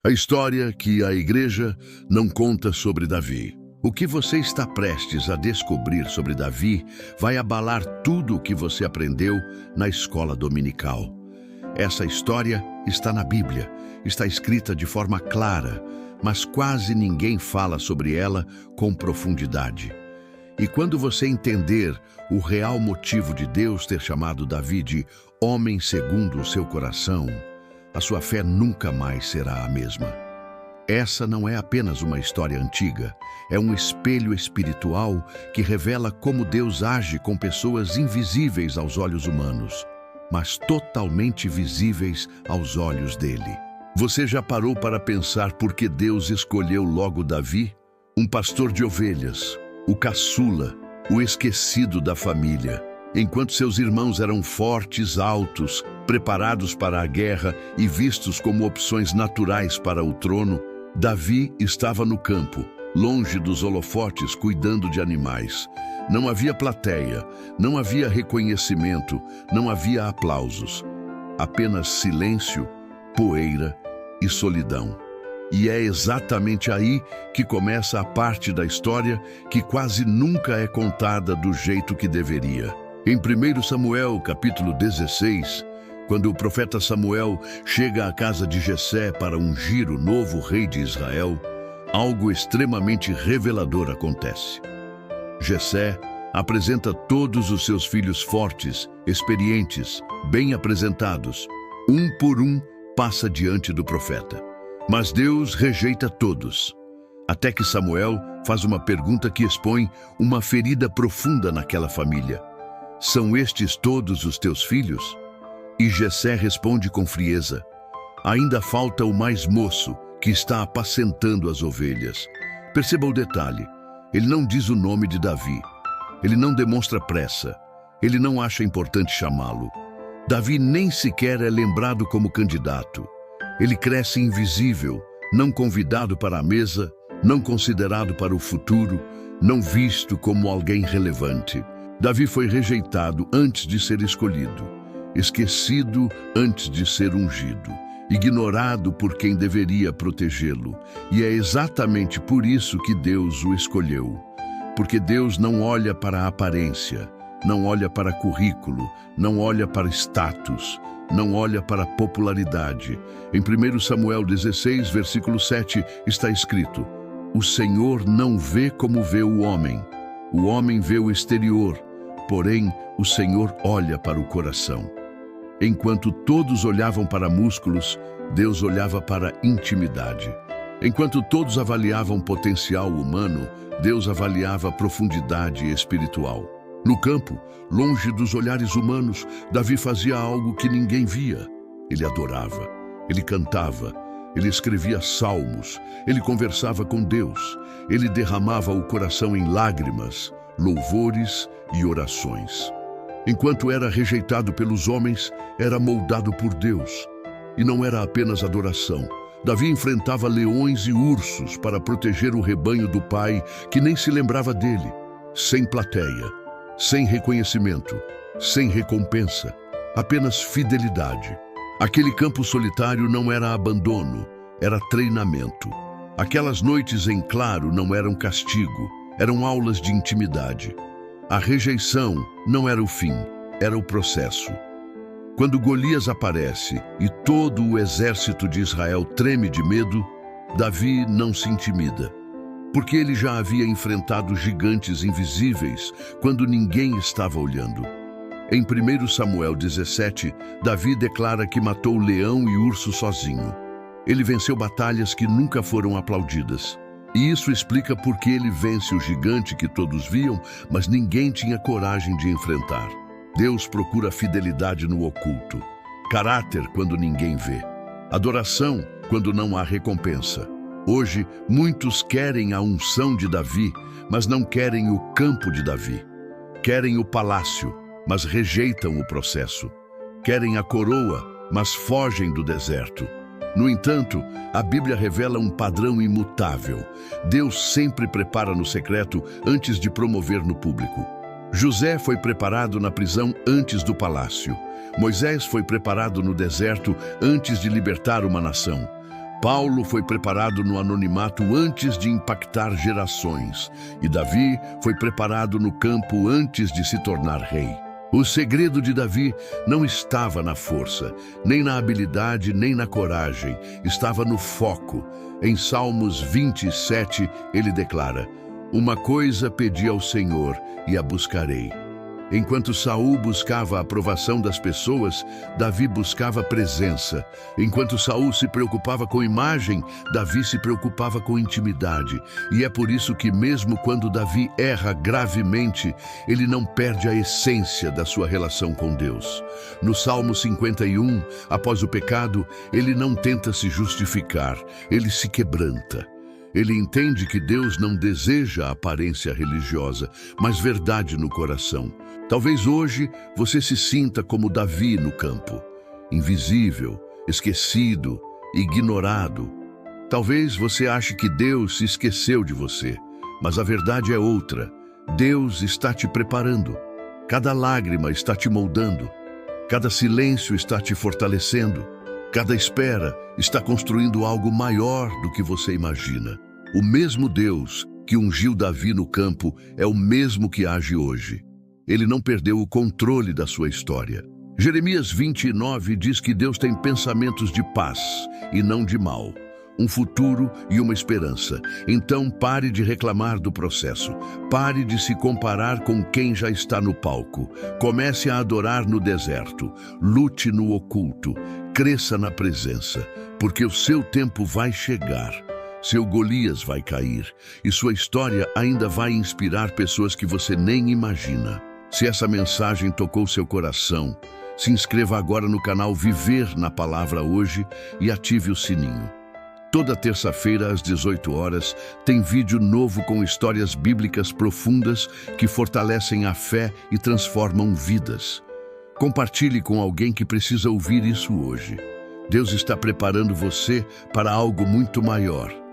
A história que a igreja não conta sobre Davi. O que você está prestes a descobrir sobre Davi vai abalar tudo o que você aprendeu na escola dominical. Essa história está na Bíblia, está escrita de forma clara, mas quase ninguém fala sobre ela com profundidade. E quando você entender o real motivo de Deus ter chamado Davi de homem segundo o seu coração, a sua fé nunca mais será a mesma. Essa não é apenas uma história antiga, é um espelho espiritual que revela como Deus age com pessoas invisíveis aos olhos humanos, mas totalmente visíveis aos olhos dele. Você já parou para pensar por que Deus escolheu logo Davi? Um pastor de ovelhas, o caçula, o esquecido da família. Enquanto seus irmãos eram fortes, altos, preparados para a guerra e vistos como opções naturais para o trono, Davi estava no campo, longe dos holofotes, cuidando de animais. Não havia plateia, não havia reconhecimento, não havia aplausos. Apenas silêncio, poeira e solidão. E é exatamente aí que começa a parte da história que quase nunca é contada do jeito que deveria. Em 1 Samuel, capítulo 16, quando o profeta Samuel chega à casa de Jessé para ungir o novo rei de Israel, algo extremamente revelador acontece. Jessé apresenta todos os seus filhos fortes, experientes, bem apresentados. Um por um passa diante do profeta. Mas Deus rejeita todos, até que Samuel faz uma pergunta que expõe uma ferida profunda naquela família. São estes todos os teus filhos? E Jessé responde com frieza: ainda falta o mais moço, que está apacentando as ovelhas. Perceba o detalhe, ele não diz o nome de Davi, ele não demonstra pressa, ele não acha importante chamá-lo. Davi nem sequer é lembrado como candidato. Ele cresce invisível, não convidado para a mesa, não considerado para o futuro, não visto como alguém relevante. Davi foi rejeitado antes de ser escolhido, esquecido antes de ser ungido, ignorado por quem deveria protegê-lo. E é exatamente por isso que Deus o escolheu. Porque Deus não olha para a aparência, não olha para currículo, não olha para status, não olha para popularidade. Em 1 Samuel 16, versículo 7, está escrito: o Senhor não vê como vê o homem vê o exterior, porém o Senhor olha para o coração. Enquanto todos olhavam para músculos, Deus olhava para intimidade. Enquanto todos avaliavam potencial humano, Deus avaliava profundidade espiritual. No campo, longe dos olhares humanos, Davi fazia algo que ninguém via. Ele adorava, ele cantava, ele escrevia salmos, ele conversava com Deus, ele derramava o coração em lágrimas, louvores e orações. Enquanto era rejeitado pelos homens, era moldado por Deus. E não era apenas adoração. Davi enfrentava leões e ursos para proteger o rebanho do pai, que nem se lembrava dele. Sem plateia, sem reconhecimento, sem recompensa, apenas fidelidade. Aquele campo solitário não era abandono, era treinamento. Aquelas noites em claro não eram castigo, eram aulas de intimidade. A rejeição não era o fim, era o processo. Quando Golias aparece e todo o exército de Israel treme de medo, Davi não se intimida, porque ele já havia enfrentado gigantes invisíveis quando ninguém estava olhando. Em 1 Samuel 17, Davi declara que matou leão e urso sozinho. Ele venceu batalhas que nunca foram aplaudidas. E isso explica por que ele vence o gigante que todos viam, mas ninguém tinha coragem de enfrentar. Deus procura fidelidade no oculto, caráter quando ninguém vê, adoração quando não há recompensa. Hoje, muitos querem a unção de Davi, mas não querem o campo de Davi. Querem o palácio, mas rejeitam o processo. Querem a coroa, mas fogem do deserto. No entanto, a Bíblia revela um padrão imutável. Deus sempre prepara no secreto antes de promover no público. José foi preparado na prisão antes do palácio. Moisés foi preparado no deserto antes de libertar uma nação. Paulo foi preparado no anonimato antes de impactar gerações, e Davi foi preparado no campo antes de se tornar rei. O segredo de Davi não estava na força, nem na habilidade, nem na coragem, estava no foco. Em Salmos 27, ele declara: "Uma coisa pedi ao Senhor e a buscarei." Enquanto Saul buscava a aprovação das pessoas, Davi buscava presença. Enquanto Saul se preocupava com imagem, Davi se preocupava com intimidade. E é por isso que mesmo quando Davi erra gravemente, ele não perde a essência da sua relação com Deus. No Salmo 51, após o pecado, ele não tenta se justificar, ele se quebranta. Ele entende que Deus não deseja aparência religiosa, mas verdade no coração. Talvez hoje você se sinta como Davi no campo, invisível, esquecido, ignorado. Talvez você ache que Deus se esqueceu de você, mas a verdade é outra. Deus está te preparando. Cada lágrima está te moldando. Cada silêncio está te fortalecendo. Cada espera está construindo algo maior do que você imagina. O mesmo Deus que ungiu Davi no campo é o mesmo que age hoje. Ele não perdeu o controle da sua história. Jeremias 29 diz que Deus tem pensamentos de paz e não de mal, um futuro e uma esperança. Então pare de reclamar do processo. Pare de se comparar com quem já está no palco. Comece a adorar no deserto. Lute no oculto. Cresça na presença, porque o seu tempo vai chegar. Seu Golias vai cair e sua história ainda vai inspirar pessoas que você nem imagina. Se essa mensagem tocou seu coração, se inscreva agora no canal Viver na Palavra Hoje e ative o sininho. Toda terça-feira, às 18 horas, tem vídeo novo com histórias bíblicas profundas que fortalecem a fé e transformam vidas. Compartilhe com alguém que precisa ouvir isso hoje. Deus está preparando você para algo muito maior.